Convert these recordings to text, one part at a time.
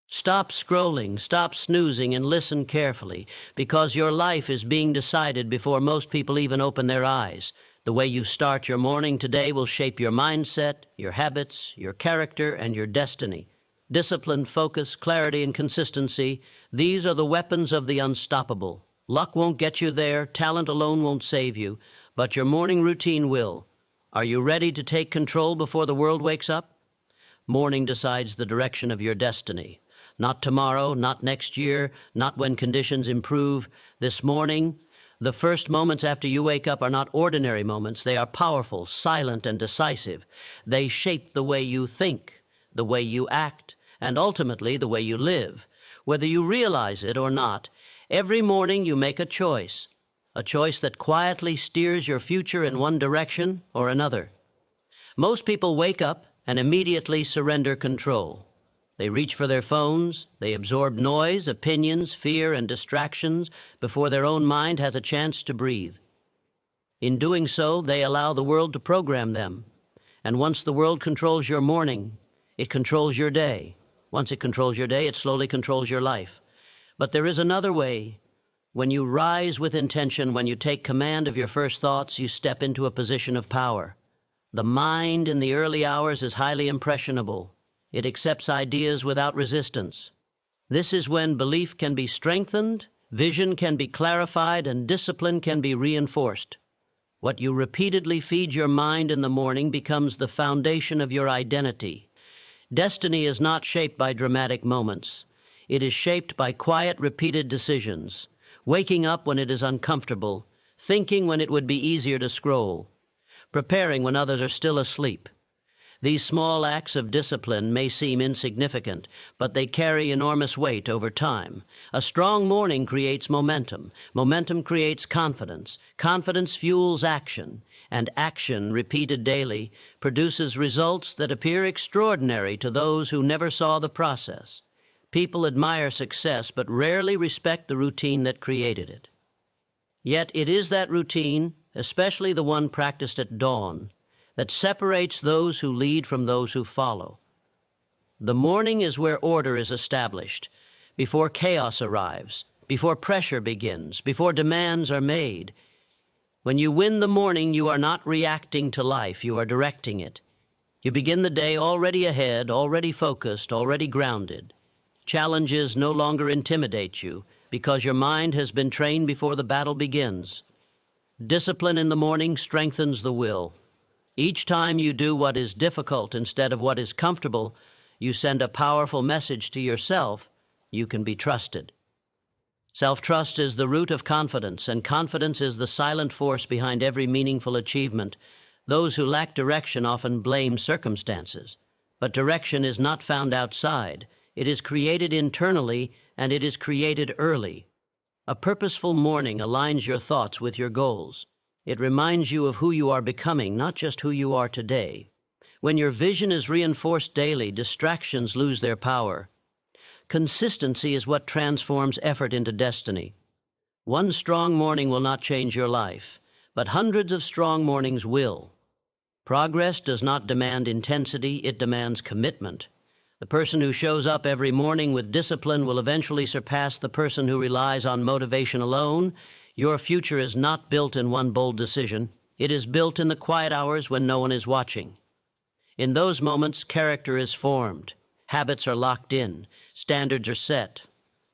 Stop scrolling, stop snoozing, and listen carefully, because your life is being decided before most people even open their eyes. The way you start your morning today will shape your mindset, your habits, your character, and your destiny. Discipline, focus, clarity, and consistency, these are the weapons of the unstoppable. Luck won't get you there, talent alone won't save you, but your morning routine will. Are you ready to take control before the world wakes up? Morning decides the direction of your destiny. Not tomorrow, not next year, not when conditions improve. This morning, the first moments after you wake up are not ordinary moments. They are powerful, silent, and decisive. They shape the way you think, the way you act, and ultimately the way you live. Whether you realize it or not, every morning you make a choice that quietly steers your future in one direction or another. Most people wake up and immediately surrender control. They reach for their phones, they absorb noise, opinions, fear, and distractions before their own mind has a chance to breathe. In doing so, they allow the world to program them. And once the world controls your morning, it controls your day. Once it controls your day, it slowly controls your life. But there is another way. When you rise with intention, when you take command of your first thoughts, you step into a position of power. The mind in the early hours is highly impressionable. It accepts ideas without resistance. This is when belief can be strengthened, vision can be clarified, and discipline can be reinforced. What you repeatedly feed your mind in the morning becomes the foundation of your identity. Destiny is not shaped by dramatic moments. It is shaped by quiet, repeated decisions. Waking up when it is uncomfortable, thinking when it would be easier to scroll, preparing when others are still asleep. These small acts of discipline may seem insignificant, but they carry enormous weight over time. A strong morning creates momentum. Momentum creates confidence. Confidence fuels action. And action, repeated daily, produces results that appear extraordinary to those who never saw the process. People admire success, but rarely respect the routine that created it. Yet it is that routine, especially the one practiced at dawn, that separates those who lead from those who follow. The morning is where order is established, before chaos arrives, before pressure begins, before demands are made. When you win the morning, you are not reacting to life, you are directing it. You begin the day already ahead, already focused, already grounded. Challenges no longer intimidate you, because your mind has been trained before the battle begins. Discipline in the morning strengthens the will. Each time you do what is difficult instead of what is comfortable, you send a powerful message to yourself: you can be trusted. Self-trust is the root of confidence, and confidence is the silent force behind every meaningful achievement. Those who lack direction often blame circumstances, but direction is not found outside. It is created internally, and it is created early. A purposeful morning aligns your thoughts with your goals. It reminds you of who you are becoming, not just who you are today. When your vision is reinforced daily, distractions lose their power. Consistency is what transforms effort into destiny. One strong morning will not change your life, but hundreds of strong mornings will. Progress does not demand intensity, it demands commitment. The person who shows up every morning with discipline will eventually surpass the person who relies on motivation alone. Your future is not built in one bold decision. It is built in the quiet hours when no one is watching. In those moments, character is formed. Habits are locked in. Standards are set.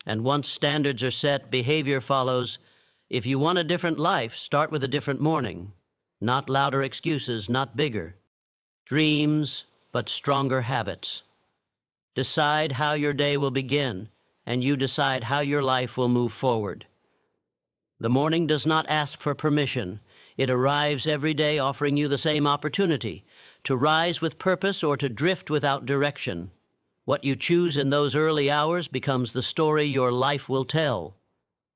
And once standards are set, behavior follows. If you want a different life, start with a different morning. Not louder excuses, not bigger. Dreams, but stronger habits. Decide how your day will begin, and you decide how your life will move forward. The morning does not ask for permission. It arrives every day offering you the same opportunity, to rise with purpose or to drift without direction. What you choose in those early hours becomes the story your life will tell.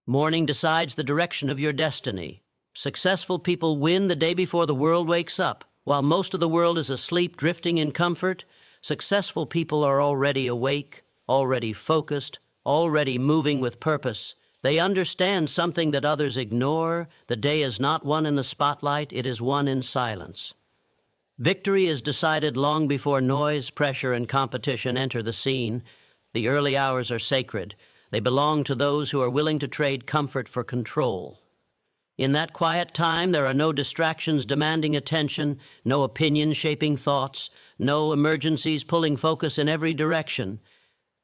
Morning decides the direction of your destiny. Successful people win the day before the world wakes up. While most of the world is asleep, drifting in comfort, successful people are already awake, already focused, already moving with purpose. They understand something that others ignore. The day is not won in the spotlight, it is won in silence. Victory is decided long before noise, pressure, and competition enter the scene. The early hours are sacred. They belong to those who are willing to trade comfort for control. In that quiet time, there are no distractions demanding attention, no opinions shaping thoughts, no emergencies pulling focus in every direction.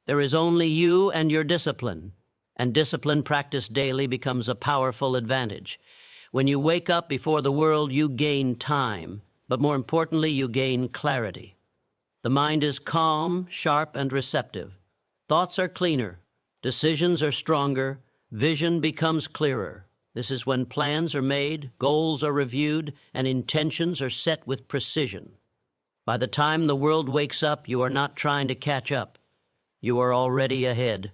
There is only you and your discipline, and discipline practiced daily becomes a powerful advantage. When you wake up before the world, you gain time, but more importantly, you gain clarity. The mind is calm, sharp, and receptive. Thoughts are cleaner, decisions are stronger, vision becomes clearer. This is when plans are made, goals are reviewed, and intentions are set with precision. By the time the world wakes up, you are not trying to catch up. You are already ahead.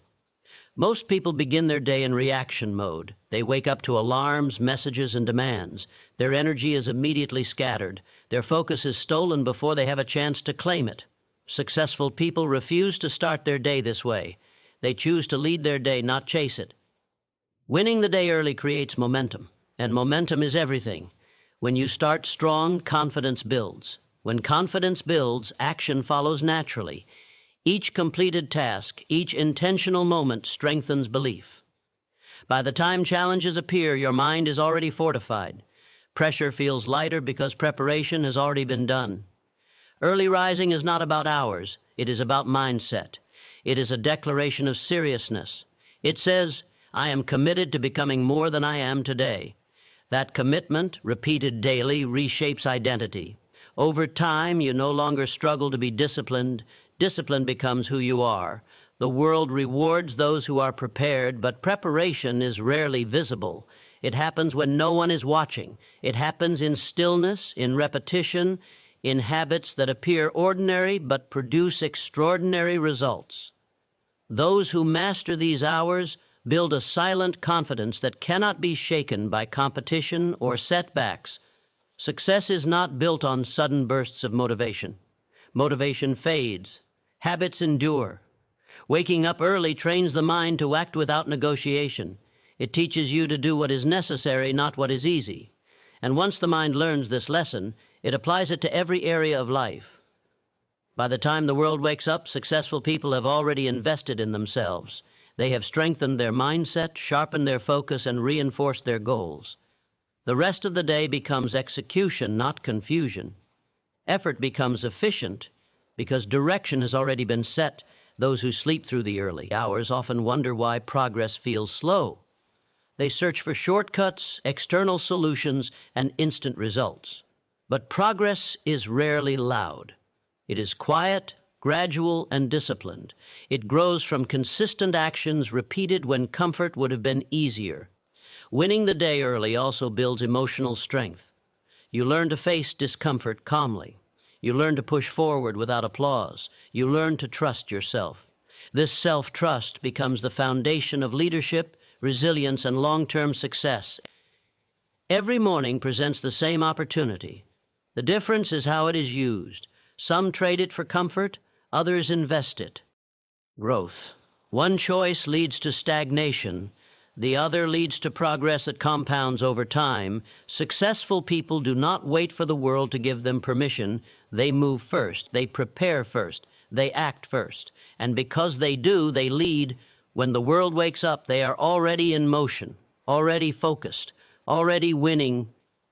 Most people begin their day in reaction mode. They wake up to alarms, messages, and demands. Their energy is immediately scattered. Their focus is stolen before they have a chance to claim it. Successful people refuse to start their day this way. They choose to lead their day, not chase it. Winning the day early creates momentum, and momentum is everything. When you start strong, confidence builds. When confidence builds, action follows naturally. Each completed task, each intentional moment strengthens belief. By the time challenges appear, your mind is already fortified. Pressure feels lighter because preparation has already been done. Early rising is not about hours. It is about mindset. It is a declaration of seriousness. It says, I am committed to becoming more than I am today. That commitment, repeated daily, reshapes identity. Over time, you no longer struggle to be disciplined. Discipline becomes who you are. The world rewards those who are prepared, but preparation is rarely visible. It happens when no one is watching. It happens in stillness, in repetition, in habits that appear ordinary but produce extraordinary results. Those who master these hours build a silent confidence that cannot be shaken by competition or setbacks. Success is not built on sudden bursts of motivation. Motivation fades. Habits endure. Waking up early trains the mind to act without negotiation. It teaches you to do what is necessary, not what is easy. And once the mind learns this lesson, it applies it to every area of life. By the time the world wakes up, successful people have already invested in themselves. They have strengthened their mindset, sharpened their focus, and reinforced their goals. The rest of the day becomes execution, not confusion. Effort becomes efficient because direction has already been set. Those who sleep through the early hours often wonder why progress feels slow. They search for shortcuts, external solutions, and instant results. But progress is rarely loud. It is quiet, gradual, and disciplined. It grows from consistent actions repeated when comfort would have been easier. Winning the day early also builds emotional strength. You learn to face discomfort calmly. You learn to push forward without applause. You learn to trust yourself. This self-trust becomes the foundation of leadership, resilience, and long-term success. Every morning presents the same opportunity. The difference is how it is used. Some trade it for comfort, others invest it. Growth. One choice leads to stagnation. The other leads to progress that compounds over time. Successful people do not wait for the world to give them permission. They move first. They prepare first. They act first. And because they do, they lead. When the world wakes up, they are already in motion, already focused, already winning.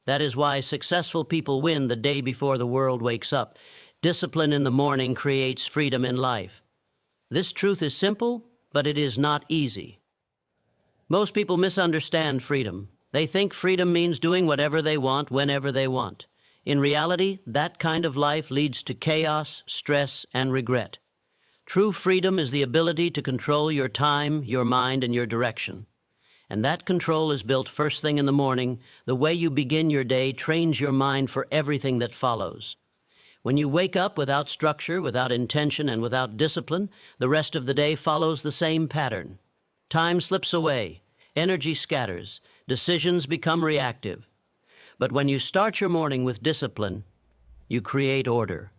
That is why successful people win the day before the world wakes up. Discipline in the morning creates freedom in life. This truth is simple, but it is not easy. Most people misunderstand freedom. They think freedom means doing whatever they want, whenever they want. In reality, that kind of life leads to chaos, stress, and regret. True freedom is the ability to control your time, your mind, and your direction. And that control is built first thing in the morning. The way you begin your day trains your mind for everything that follows. When you wake up without structure, without intention, and without discipline, the rest of the day follows the same pattern. Time slips away, energy scatters, decisions become reactive. But when you start your morning with discipline, you create order.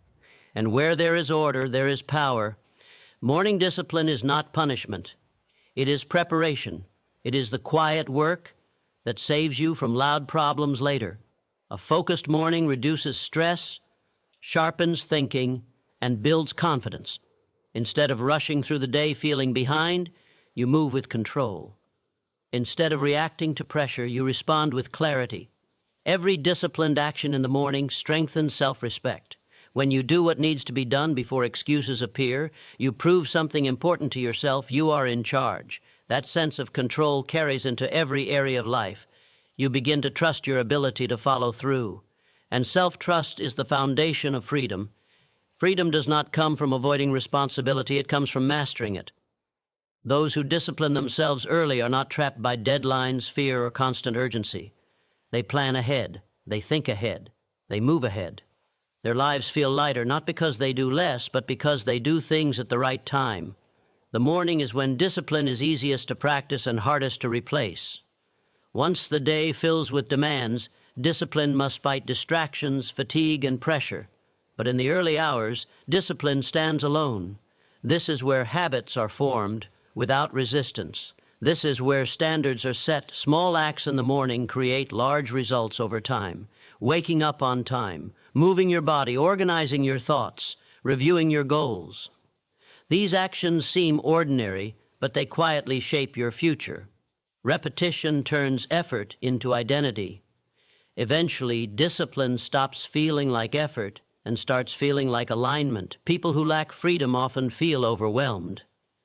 And where there is order, there is power. Morning discipline is not punishment. It is preparation. It is the quiet work that saves you from loud problems later. A focused morning reduces stress, sharpens thinking, and builds confidence. Instead of rushing through the day feeling behind, you move with control. Instead of reacting to pressure, you respond with clarity. Every disciplined action in the morning strengthens self-respect. When you do what needs to be done before excuses appear, you prove something important to yourself. You are in charge. That sense of control carries into every area of life. You begin to trust your ability to follow through. And self-trust is the foundation of freedom. Freedom does not come from avoiding responsibility, it comes from mastering it. Those who discipline themselves early are not trapped by deadlines, fear, or constant urgency. They plan ahead, they think ahead, they move ahead. Their lives feel lighter, not because they do less, but because they do things at the right time. The morning is when discipline is easiest to practice and hardest to replace. Once the day fills with demands, discipline must fight distractions, fatigue, and pressure. But in the early hours, discipline stands alone. This is where habits are formed without resistance. This is where standards are set. Small acts in the morning create large results over time. Waking up on time, moving your body, organizing your thoughts, reviewing your goals. These actions seem ordinary, but they quietly shape your future. Repetition turns effort into identity. Eventually, discipline stops feeling like effort and starts feeling like alignment. People who lack freedom often feel overwhelmed.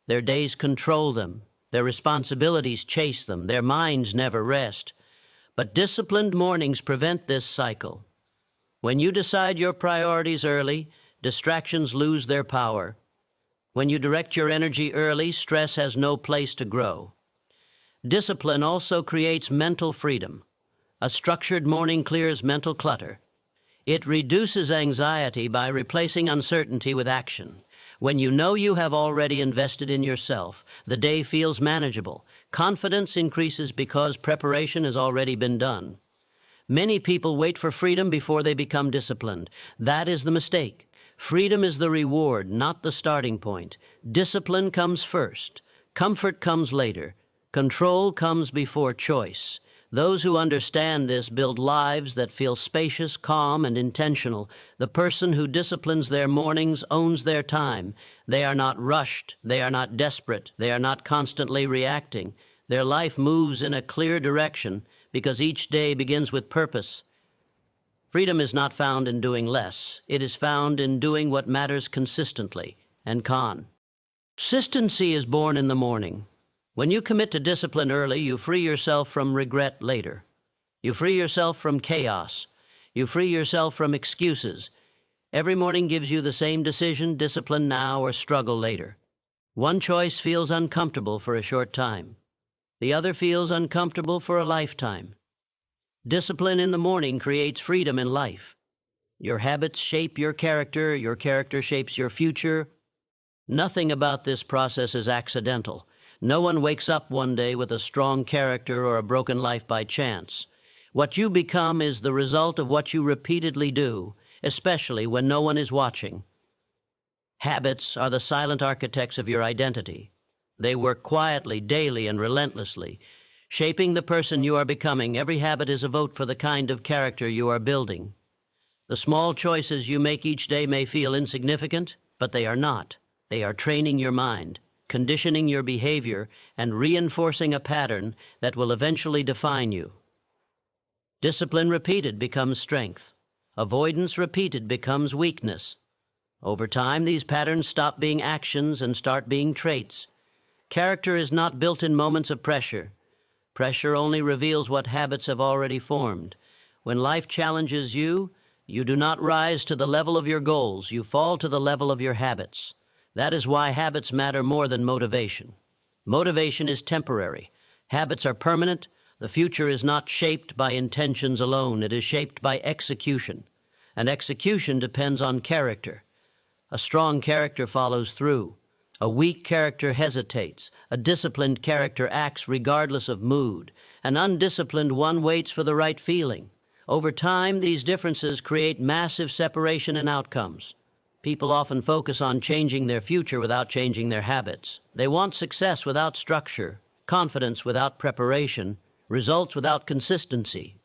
Their days control them. Their responsibilities chase them. Their minds never rest. But disciplined mornings prevent this cycle. When you decide your priorities early, distractions lose their power. When you direct your energy early, stress has no place to grow. Discipline also creates mental freedom. A structured morning clears mental clutter. It reduces anxiety by replacing uncertainty with action. When you know you have already invested in yourself, the day feels manageable. Confidence increases because preparation has already been done. Many people wait for freedom before they become disciplined. That is the mistake. Freedom is the reward, not the starting point. Discipline comes first. Comfort comes later. Control comes before choice. Those who understand this build lives that feel spacious, calm, and intentional. The person who disciplines their mornings owns their time. They are not rushed. They are not desperate. They are not constantly reacting. Their life moves in a clear direction because each day begins with purpose. Freedom is not found in doing less. It is found in doing what matters consistently. And consistency is born in the morning. When you commit to discipline early, you free yourself from regret later. You free yourself from chaos. You free yourself from excuses. Every morning gives you the same decision: discipline now or struggle later. One choice feels uncomfortable for a short time. The other feels uncomfortable for a lifetime. Discipline in the morning creates freedom in life. Your habits shape your character shapes your future. Nothing about this process is accidental. No one wakes up one day with a strong character or a broken life by chance. What you become is the result of what you repeatedly do, especially when no one is watching. Habits are the silent architects of your identity. They work quietly, daily, and relentlessly, shaping the person you are becoming. Every habit is a vote for the kind of character you are building. The small choices you make each day may feel insignificant, but they are not. They are training your mind, conditioning your behavior, and reinforcing a pattern that will eventually define you. Discipline repeated becomes strength. Avoidance repeated becomes weakness. Over time, these patterns stop being actions and start being traits. Character is not built in moments of pressure. Pressure only reveals what habits have already formed. When life challenges you, you do not rise to the level of your goals. You fall to the level of your habits. That is why habits matter more than motivation. Motivation is temporary. Habits are permanent. The future is not shaped by intentions alone. It is shaped by execution. And execution depends on character. A strong character follows through. A weak character hesitates. A disciplined character acts regardless of mood. An undisciplined one waits for the right feeling. Over time, these differences create massive separation in outcomes. People often focus on changing their future without changing their habits. They want success without structure, confidence without preparation, results without consistency.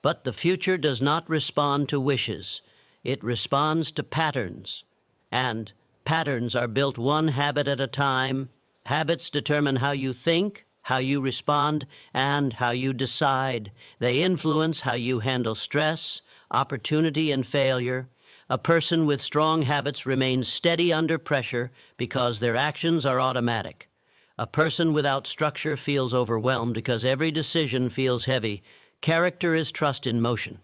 But the future does not respond to wishes. It responds to patterns. And Patterns are built one habit at a time. Habits determine how you think, how you respond, and how you decide. They influence how you handle stress, opportunity, and failure. A person with strong habits remains steady under pressure because their actions are automatic. A person without structure feels overwhelmed because every decision feels heavy. Character is trust in motion.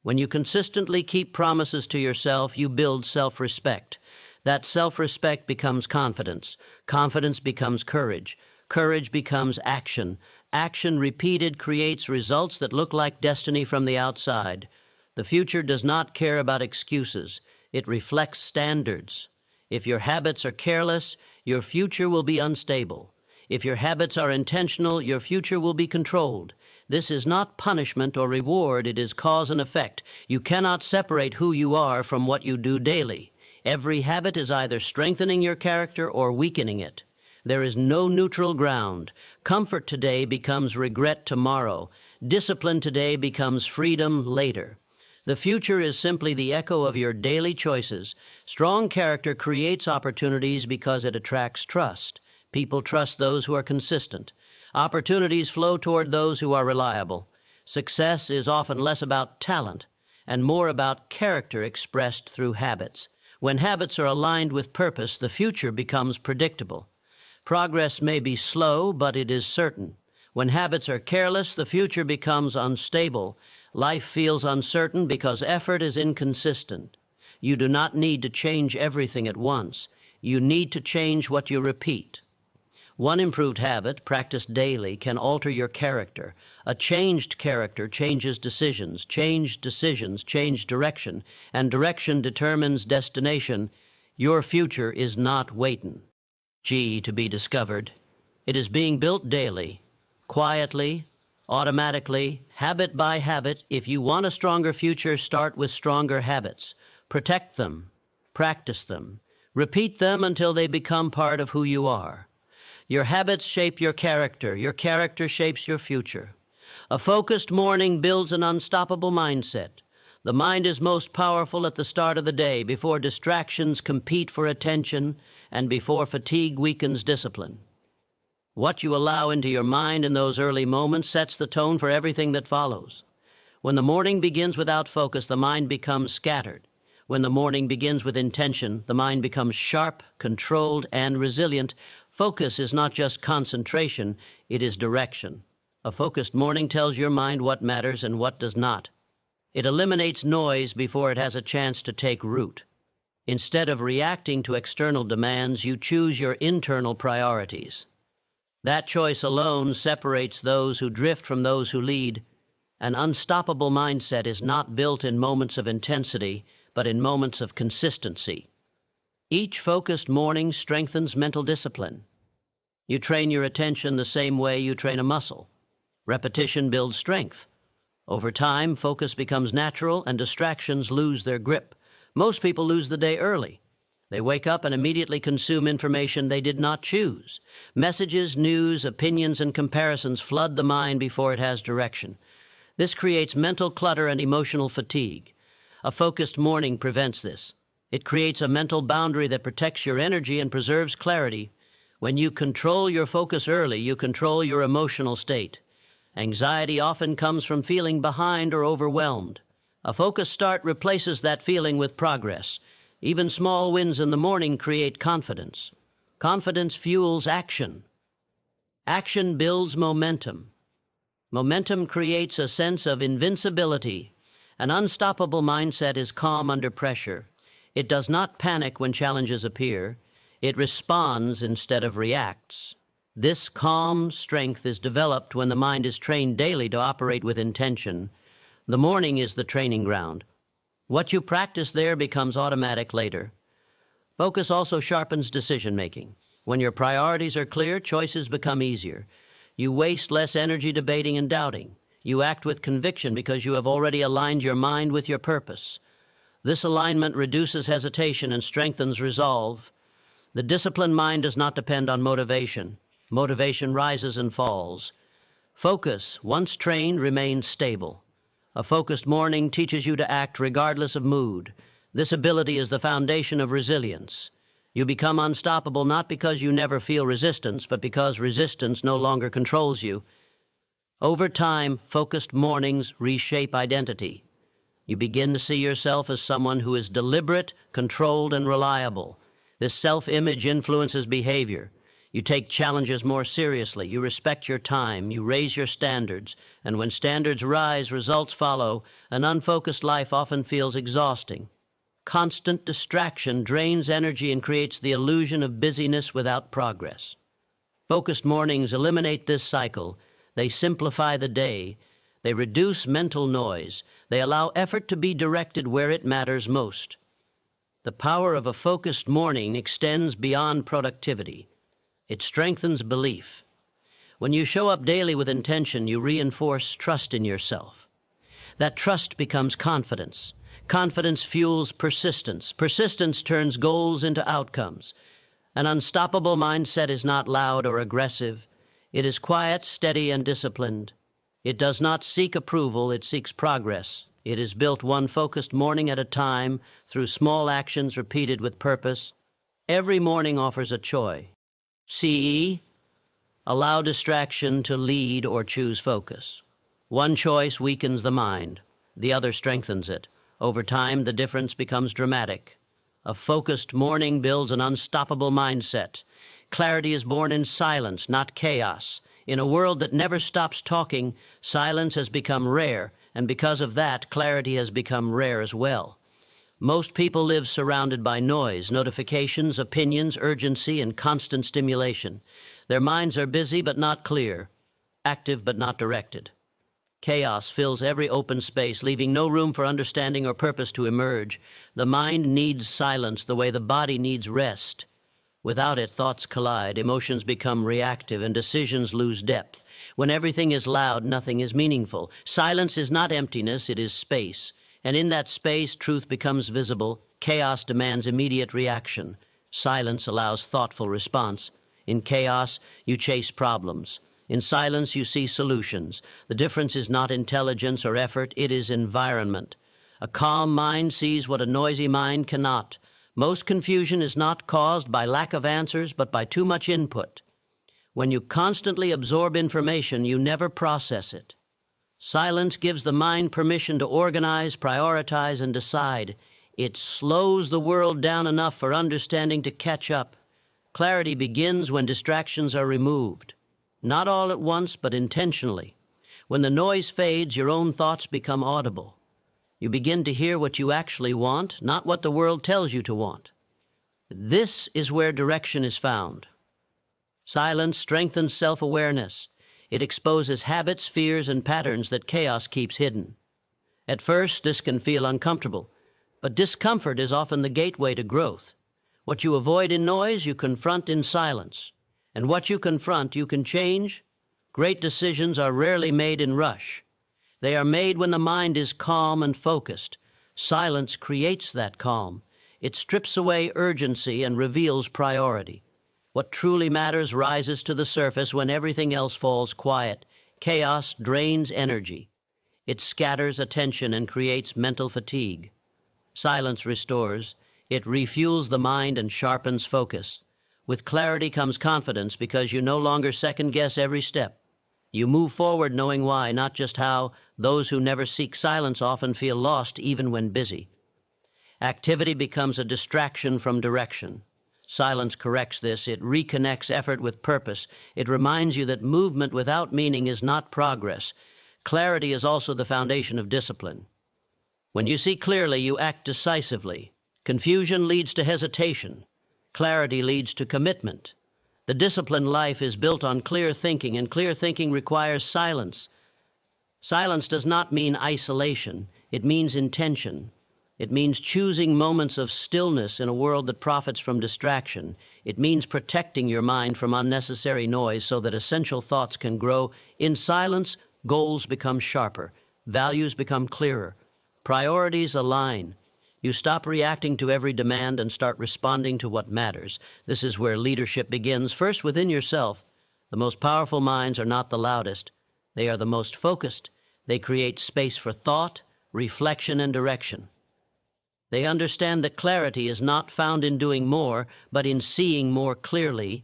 When you consistently keep promises to yourself, you build self-respect. That self-respect becomes confidence. Confidence becomes courage. Courage becomes action. Action repeated creates results that look like destiny from the outside. The future does not care about excuses. It reflects standards. If your habits are careless, your future will be unstable. If your habits are intentional, your future will be controlled. This is not punishment or reward, it is cause and effect. You cannot separate who you are from what you do daily. Every habit is either strengthening your character or weakening it. There is no neutral ground. Comfort today becomes regret tomorrow. Discipline today becomes freedom later. The future is simply the echo of your daily choices. Strong character creates opportunities because it attracts trust. People trust those who are consistent. Opportunities flow toward those who are reliable. Success is often less about talent and more about character expressed through habits. When habits are aligned with purpose, the future becomes predictable. Progress may be slow, but it is certain. When habits are careless, the future becomes unstable. Life feels uncertain because effort is inconsistent. You do not need to change everything at once. You need to change what you repeat. One improved habit, practiced daily, can alter your character. A changed character changes decisions. Changed decisions change direction, and direction determines destination. Your future is not waiting. G to be discovered. It is being built daily, quietly, automatically, habit by habit. If you want a stronger future, start with stronger habits. Protect them, practice them, repeat them until they become part of who you are. Your habits shape your character shapes your future. A focused morning builds an unstoppable mindset. The mind is most powerful at the start of the day, before distractions compete for attention and before fatigue weakens discipline. What you allow into your mind in those early moments sets the tone for everything that follows. When the morning begins without focus, the mind becomes scattered. When the morning begins with intention, the mind becomes sharp, controlled, and resilient. Focus is not just concentration, it is direction. A focused morning tells your mind what matters and what does not. It eliminates noise before it has a chance to take root. Instead of reacting to external demands, you choose your internal priorities. That choice alone separates those who drift from those who lead. An unstoppable mindset is not built in moments of intensity, but in moments of consistency. Each focused morning strengthens mental discipline. You train your attention the same way you train a muscle. Repetition builds strength. Over time, focus becomes natural and distractions lose their grip. Most people lose the day early. They wake up and immediately consume information they did not choose. Messages, news, opinions, and comparisons flood the mind before it has direction. This creates mental clutter and emotional fatigue. A focused morning prevents this. It creates a mental boundary that protects your energy and preserves clarity. When you control your focus early, you control your emotional state. Anxiety often comes from feeling behind or overwhelmed. A focused start replaces that feeling with progress. Even small wins in the morning create confidence. Confidence fuels action. Action builds momentum. Momentum creates a sense of invincibility. An unstoppable mindset is calm under pressure. It does not panic when challenges appear. It responds instead of reacts. This calm strength is developed when the mind is trained daily to operate with intention. The morning is the training ground. What you practice there becomes automatic later. Focus also sharpens decision-making. When your priorities are clear, choices become easier. You waste less energy debating and doubting. You act with conviction because you have already aligned your mind with your purpose. This alignment reduces hesitation and strengthens resolve. The disciplined mind does not depend on motivation. Motivation rises and falls. Focus, once trained, remains stable. A focused morning teaches you to act regardless of mood. This ability is the foundation of resilience. You become unstoppable not because you never feel resistance, but because resistance no longer controls you. Over time, focused mornings reshape identity. You begin to see yourself as someone who is deliberate, controlled, and reliable. This self-image influences behavior. You take challenges more seriously. You respect your time. You raise your standards. And when standards rise, results follow. An unfocused life often feels exhausting. Constant distraction drains energy and creates the illusion of busyness without progress. Focused mornings eliminate this cycle. They simplify the day. They reduce mental noise. They allow effort to be directed where it matters most. The power of a focused morning extends beyond productivity. It strengthens belief. When you show up daily with intention, you reinforce trust in yourself. That trust becomes confidence. Confidence fuels persistence. Persistence turns goals into outcomes. An unstoppable mindset is not loud or aggressive. It is quiet, steady, and disciplined. It does not seek approval, it seeks progress. It is built one focused morning at a time through small actions repeated with purpose. Every morning offers a choice. CE, allow distraction to lead or choose focus. One choice weakens the mind, the other strengthens it. Over time, the difference becomes dramatic. A focused morning builds an unstoppable mindset. Clarity is born in silence, not chaos. In a world that never stops talking, silence has become rare, and because of that, clarity has become rare as well. Most people live surrounded by noise, notifications, opinions, urgency, and constant stimulation. Their minds are busy but not clear, active but not directed. Chaos fills every open space, leaving no room for understanding or purpose to emerge. The mind needs silence the way the body needs rest. Without it, thoughts collide, emotions become reactive, and decisions lose depth. When everything is loud, nothing is meaningful. Silence is not emptiness, it is space. And in that space, truth becomes visible. Chaos demands immediate reaction. Silence allows thoughtful response. In chaos, you chase problems. In silence, you see solutions. The difference is not intelligence or effort, it is environment. A calm mind sees what a noisy mind cannot. Most confusion is not caused by lack of answers, but by too much input. When you constantly absorb information, you never process it. Silence gives the mind permission to organize, prioritize, and decide. It slows the world down enough for understanding to catch up. Clarity begins when distractions are removed. Not all at once, but intentionally. When the noise fades, your own thoughts become audible. You begin to hear what you actually want, not what the world tells you to want. This is where direction is found. Silence strengthens self-awareness. It exposes habits, fears, and patterns that chaos keeps hidden. At first, this can feel uncomfortable, but discomfort is often the gateway to growth. What you avoid in noise, you confront in silence. And what you confront, you can change. Great decisions are rarely made in rush. They are made when the mind is calm and focused. Silence creates that calm. It strips away urgency and reveals priority. What truly matters rises to the surface when everything else falls quiet. Chaos drains energy. It scatters attention and creates mental fatigue. Silence restores. It refuels the mind and sharpens focus. With clarity comes confidence because you no longer second-guess every step. You move forward knowing why, not just how. Those who never seek silence often feel lost even when busy. Activity becomes a distraction from direction. Silence corrects this. It reconnects effort with purpose. It reminds you that movement without meaning is not progress. Clarity is also the foundation of discipline. When you see clearly, you act decisively. Confusion leads to hesitation. Clarity leads to commitment. The disciplined life is built on clear thinking, and clear thinking requires silence. Silence does not mean isolation. It means intention. It means choosing moments of stillness in a world that profits from distraction. It means protecting your mind from unnecessary noise so that essential thoughts can grow. In silence, goals become sharper. Values become clearer. Priorities align. You stop reacting to every demand and start responding to what matters. This is where leadership begins, first within yourself. The most powerful minds are not the loudest. They are the most focused. They create space for thought, reflection, and direction. They understand that clarity is not found in doing more, but in seeing more clearly.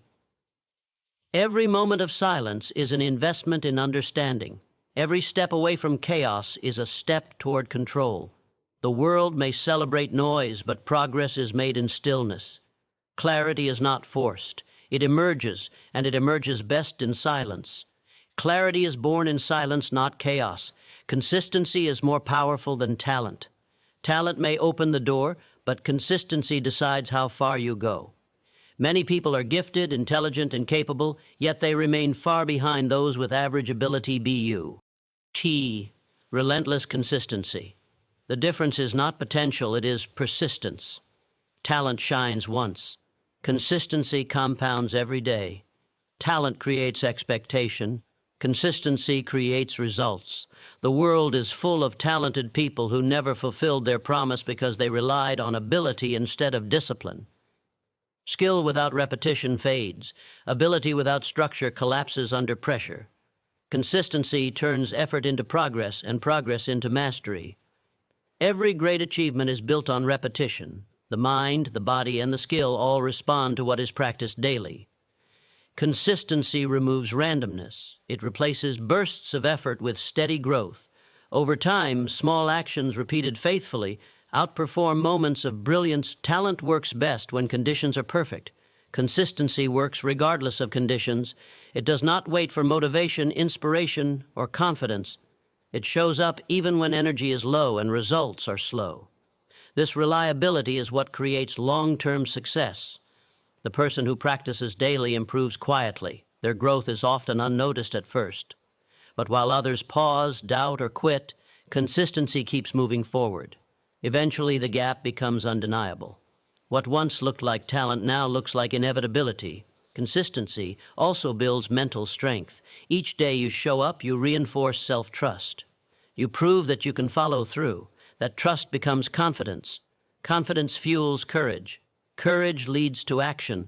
Every moment of silence is an investment in understanding. Every step away from chaos is a step toward control. The world may celebrate noise, but progress is made in stillness. Clarity is not forced. It emerges, and it emerges best in silence. Clarity is born in silence, not chaos. Consistency is more powerful than talent. Talent may open the door, but consistency decides how far you go. Many people are gifted, intelligent, and capable, yet they remain far behind those with average ability BU. T. Relentless consistency. The difference is not potential, it is persistence. Talent shines once. Consistency compounds every day. Talent creates expectation. Consistency creates results. The world is full of talented people who never fulfilled their promise because they relied on ability instead of discipline. Skill without repetition fades. Ability without structure collapses under pressure. Consistency turns effort into progress and progress into mastery. Every great achievement is built on repetition. The mind, the body, and the skill all respond to what is practiced daily. Consistency removes randomness. It replaces bursts of effort with steady growth. Over time, small actions repeated faithfully outperform moments of brilliance. Talent works best when conditions are perfect. Consistency works regardless of conditions. It does not wait for motivation, inspiration, or confidence. It shows up even when energy is low and results are slow. This reliability is what creates long-term success. The person who practices daily improves quietly. Their growth is often unnoticed at first. But while others pause, doubt, or quit, consistency keeps moving forward. Eventually, the gap becomes undeniable. What once looked like talent now looks like inevitability. Consistency also builds mental strength. Each day you show up, you reinforce self-trust. You prove that you can follow through. That trust becomes confidence. Confidence fuels courage. Courage leads to action.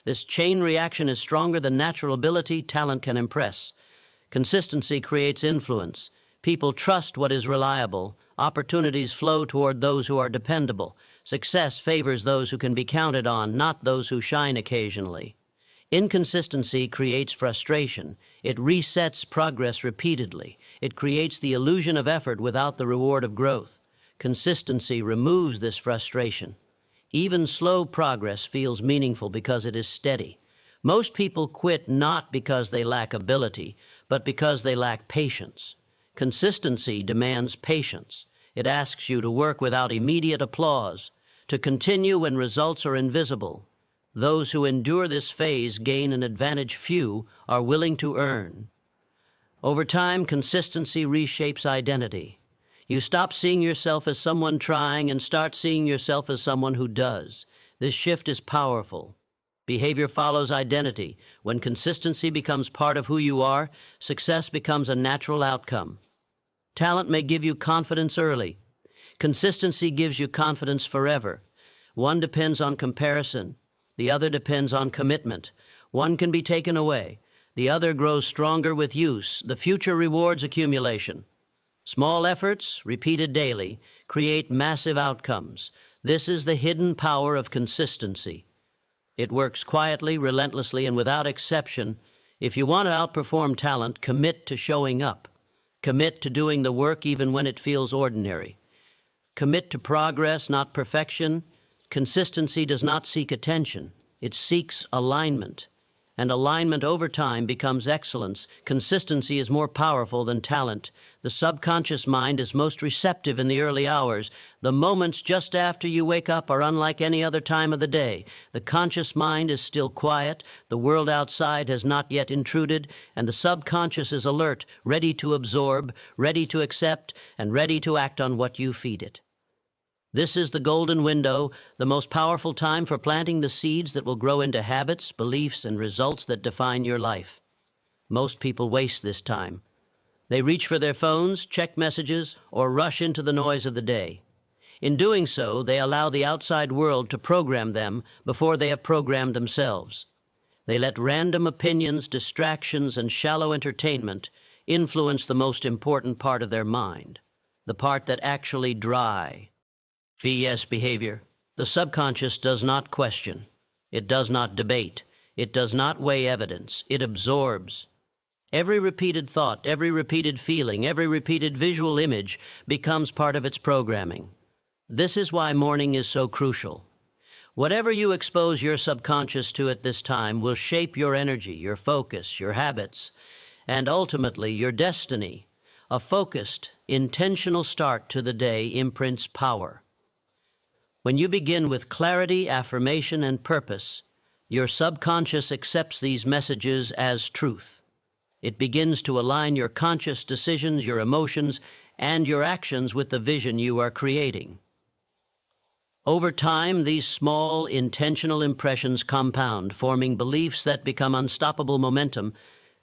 This chain reaction is stronger than natural ability. Talent can impress. Consistency creates influence. People trust what is reliable. Opportunities flow toward those who are dependable. Success favors those who can be counted on, not those who shine occasionally. Inconsistency creates frustration. It resets progress repeatedly. It creates the illusion of effort without the reward of growth. Consistency removes this frustration. Even slow progress feels meaningful because it is steady. Most people quit not because they lack ability, but because they lack patience. Consistency demands patience. It asks you to work without immediate applause, to continue when results are invisible. Those who endure this phase gain an advantage few are willing to earn. Over time, consistency reshapes identity. You stop seeing yourself as someone trying and start seeing yourself as someone who does. This shift is powerful. Behavior follows identity. When consistency becomes part of who you are, success becomes a natural outcome. Talent may give you confidence early. Consistency gives you confidence forever. One depends on comparison. The other depends on commitment. One can be taken away. The other grows stronger with use. The future rewards accumulation. Small efforts, repeated daily, create massive outcomes. This is the hidden power of consistency. It works quietly, relentlessly, and without exception. If you want to outperform talent, commit to showing up. Commit to doing the work even when it feels ordinary. Commit to progress, not perfection. Consistency does not seek attention. It seeks alignment. And alignment over time becomes excellence. Consistency is more powerful than talent. The subconscious mind is most receptive in the early hours. The moments just after you wake up are unlike any other time of the day. The conscious mind is still quiet. The world outside has not yet intruded, and the subconscious is alert, ready to absorb, ready to accept, and ready to act on what you feed it. This is the golden window, the most powerful time for planting the seeds that will grow into habits, beliefs, and results that define your life. Most people waste this time. They reach for their phones, check messages, or rush into the noise of the day. In doing so, they allow the outside world to program them before they have programmed themselves. They let random opinions, distractions, and shallow entertainment influence the most important part of their mind, the part that actually drives VS behavior. The subconscious does not question. It does not debate. It does not weigh evidence. It absorbs. Every repeated thought, every repeated feeling, every repeated visual image becomes part of its programming. This is why morning is so crucial. Whatever you expose your subconscious to at this time will shape your energy, your focus, your habits, and ultimately your destiny. A focused, intentional start to the day imprints power. When you begin with clarity, affirmation, and purpose, your subconscious accepts these messages as truth. It begins to align your conscious decisions, your emotions, and your actions with the vision you are creating. Over time, these small, intentional impressions compound, forming beliefs that become unstoppable momentum.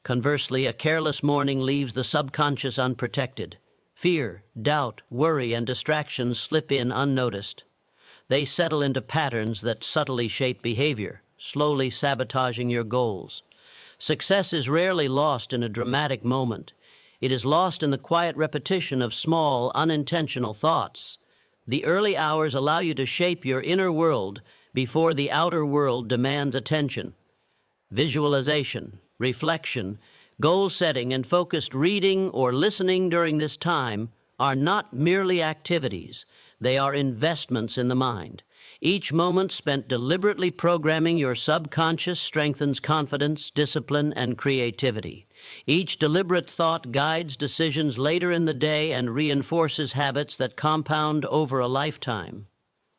Conversely, a careless morning leaves the subconscious unprotected. Fear, doubt, worry, and distractions slip in unnoticed. They settle into patterns that subtly shape behavior, slowly sabotaging your goals. Success is rarely lost in a dramatic moment. It is lost in the quiet repetition of small, unintentional thoughts. The early hours allow you to shape your inner world before the outer world demands attention. Visualization, reflection, goal setting, and focused reading or listening during this time are not merely activities. They are investments in the mind. Each moment spent deliberately programming your subconscious strengthens confidence, discipline, and creativity. Each deliberate thought guides decisions later in the day and reinforces habits that compound over a lifetime.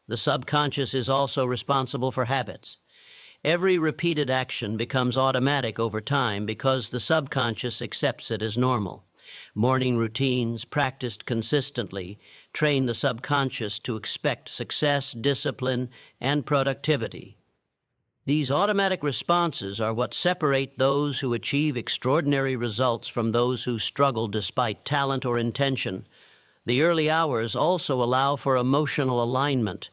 The subconscious is also responsible for habits. Every repeated action becomes automatic over time because the subconscious accepts it as normal. Morning routines, practiced consistently, train the subconscious to expect success, discipline, and productivity. These automatic responses are what separate those who achieve extraordinary results from those who struggle despite talent or intention. The early hours also allow for emotional alignment.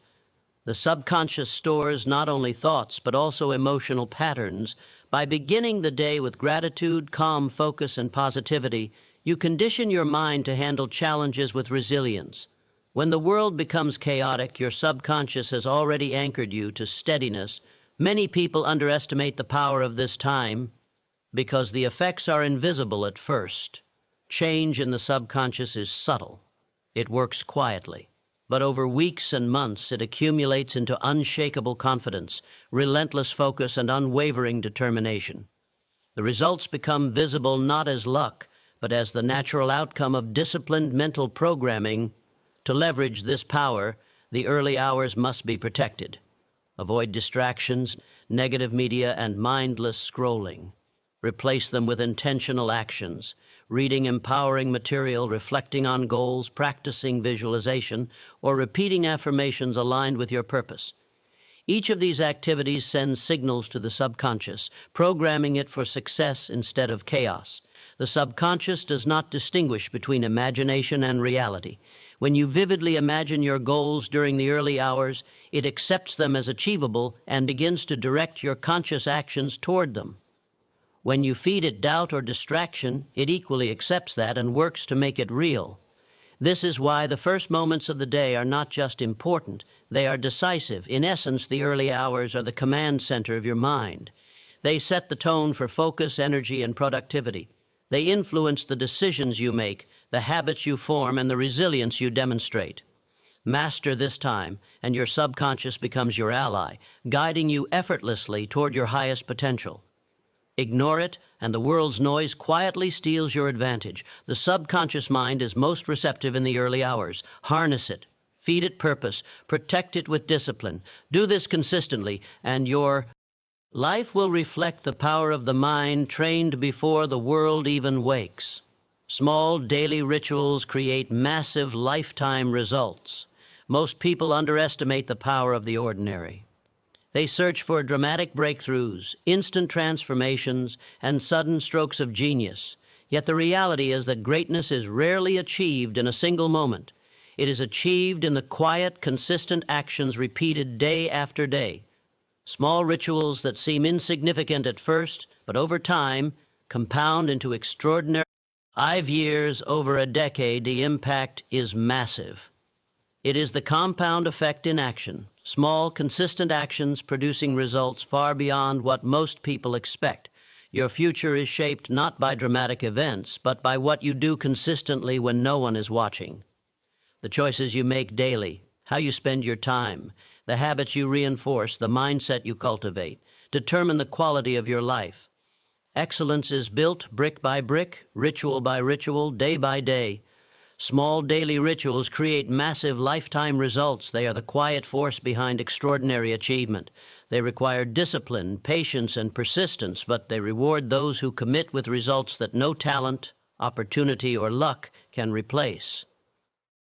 The subconscious stores not only thoughts but also emotional patterns. By beginning the day with gratitude, calm focus, and positivity, you condition your mind to handle challenges with resilience. When the world becomes chaotic, your subconscious has already anchored you to steadiness. Many people underestimate the power of this time because the effects are invisible at first. Change in the subconscious is subtle. It works quietly. But over weeks and months, it accumulates into unshakable confidence, relentless focus, and unwavering determination. The results become visible not as luck, but as the natural outcome of disciplined mental programming. To leverage this power, the early hours must be protected. Avoid distractions, negative media, and mindless scrolling. Replace them with intentional actions, reading empowering material, reflecting on goals, practicing visualization, or repeating affirmations aligned with your purpose. Each of these activities sends signals to the subconscious, programming it for success instead of chaos. The subconscious does not distinguish between imagination and reality. When you vividly imagine your goals during the early hours, it accepts them as achievable and begins to direct your conscious actions toward them. When you feed it doubt or distraction, it equally accepts that and works to make it real. This is why the first moments of the day are not just important, they are decisive. In essence, the early hours are the command center of your mind. They set the tone for focus, energy, and productivity. They influence the decisions you make, the habits you form, and the resilience you demonstrate. Master this time, and your subconscious becomes your ally, guiding you effortlessly toward your highest potential. Ignore it, and the world's noise quietly steals your advantage. The subconscious mind is most receptive in the early hours. Harness it, feed it purpose, protect it with discipline. Do this consistently, and your life will reflect the power of the mind trained before the world even wakes. Small daily rituals create massive lifetime results. Most people underestimate the power of the ordinary. They search for dramatic breakthroughs, instant transformations, and sudden strokes of genius. Yet the reality is that greatness is rarely achieved in a single moment. It is achieved in the quiet, consistent actions repeated day after day. Small rituals that seem insignificant at first, but over time compound into extraordinary. 5 years, over a decade, the impact is massive. It is the compound effect in action, small, consistent actions producing results far beyond what most people expect. Your future is shaped not by dramatic events, but by what you do consistently when no one is watching. The choices you make daily, how you spend your time, the habits you reinforce, the mindset you cultivate, determine the quality of your life. Excellence is built brick by brick, ritual by ritual, day by day. Small daily rituals create massive lifetime results. They are the quiet force behind extraordinary achievement. They require discipline, patience, and persistence, but they reward those who commit with results that no talent, opportunity, or luck can replace.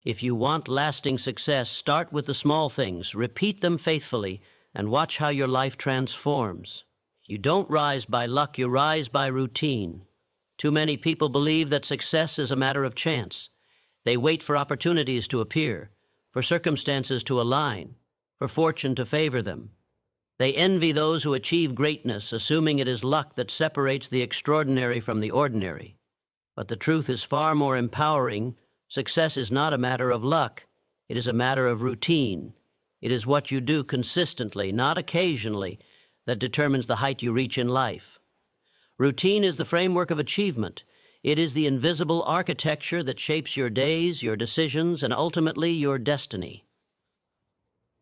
If you want lasting success, start with the small things, repeat them faithfully, and watch how your life transforms. You don't rise by luck, you rise by routine. Too many people believe that success is a matter of chance. They wait for opportunities to appear, for circumstances to align, for fortune to favor them. They envy those who achieve greatness, assuming it is luck that separates the extraordinary from the ordinary. But the truth is far more empowering. Success is not a matter of luck. It is a matter of routine. It is what you do consistently, not occasionally, that determines the height you reach in life. Routine is the framework of achievement. It is the invisible architecture that shapes your days, your decisions, and ultimately your destiny.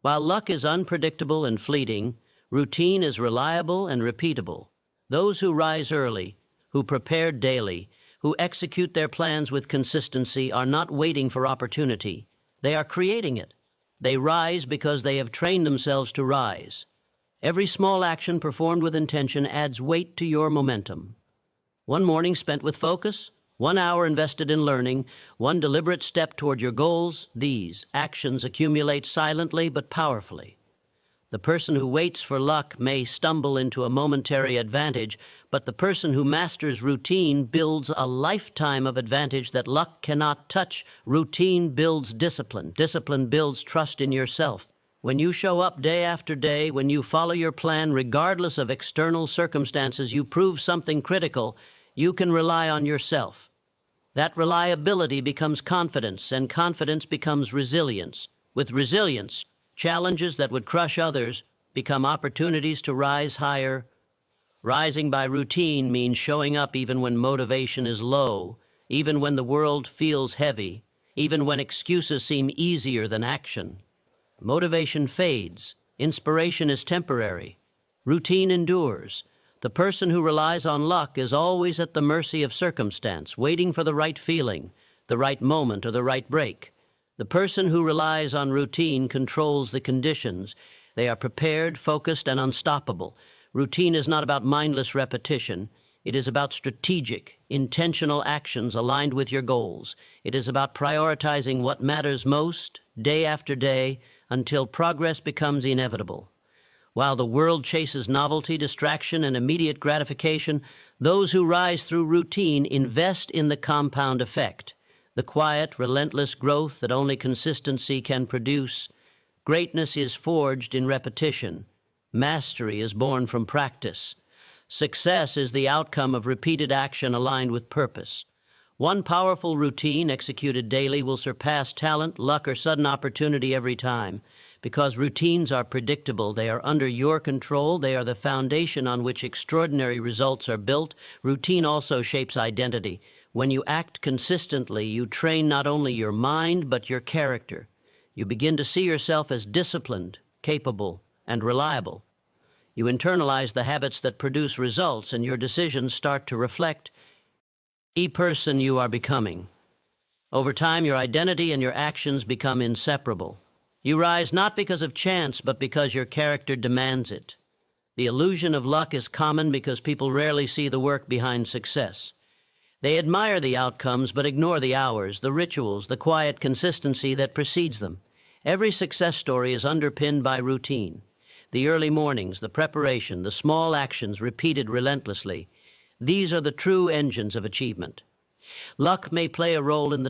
While luck is unpredictable and fleeting, routine is reliable and repeatable. Those who rise early, who prepare daily, who execute their plans with consistency are not waiting for opportunity. They are creating it. They rise because they have trained themselves to rise. Every small action performed with intention adds weight to your momentum. One morning spent with focus, 1 hour invested in learning, one deliberate step toward your goals, these actions accumulate silently but powerfully. The person who waits for luck may stumble into a momentary advantage, but the person who masters routine builds a lifetime of advantage that luck cannot touch. Routine builds discipline. Discipline builds trust in yourself. When you show up day after day, when you follow your plan regardless of external circumstances, you prove something critical. You can rely on yourself. That reliability becomes confidence, and confidence becomes resilience. With resilience, challenges that would crush others become opportunities to rise higher. Rising by routine means showing up even when motivation is low, even when the world feels heavy, even when excuses seem easier than action. Motivation fades. Inspiration is temporary. Routine endures. The person who relies on luck is always at the mercy of circumstance, waiting for the right feeling, the right moment, or the right break. The person who relies on routine controls the conditions. They are prepared, focused, and unstoppable. Routine is not about mindless repetition. It is about strategic, intentional actions aligned with your goals. It is about prioritizing what matters most, day after day, until progress becomes inevitable. While the world chases novelty, distraction, and immediate gratification, those who rise through routine invest in the compound effect, the quiet, relentless growth that only consistency can produce. Greatness is forged in repetition. Mastery is born from practice. Success is the outcome of repeated action aligned with purpose. One powerful routine executed daily will surpass talent, luck, or sudden opportunity every time. Because routines are predictable, they are under your control, they are the foundation on which extraordinary results are built. Routine also shapes identity. When you act consistently, you train not only your mind, but your character. You begin to see yourself as disciplined, capable, and reliable. You internalize the habits that produce results, and your decisions start to reflect the person you are becoming. Over time, your identity and your actions become inseparable. You rise not because of chance, but because your character demands it. The illusion of luck is common because people rarely see the work behind success. They admire the outcomes, but ignore the hours, the rituals, the quiet consistency that precedes them. Every success story is underpinned by routine. The early mornings, the preparation, the small actions repeated relentlessly. These are the true engines of achievement. Luck may play a role in the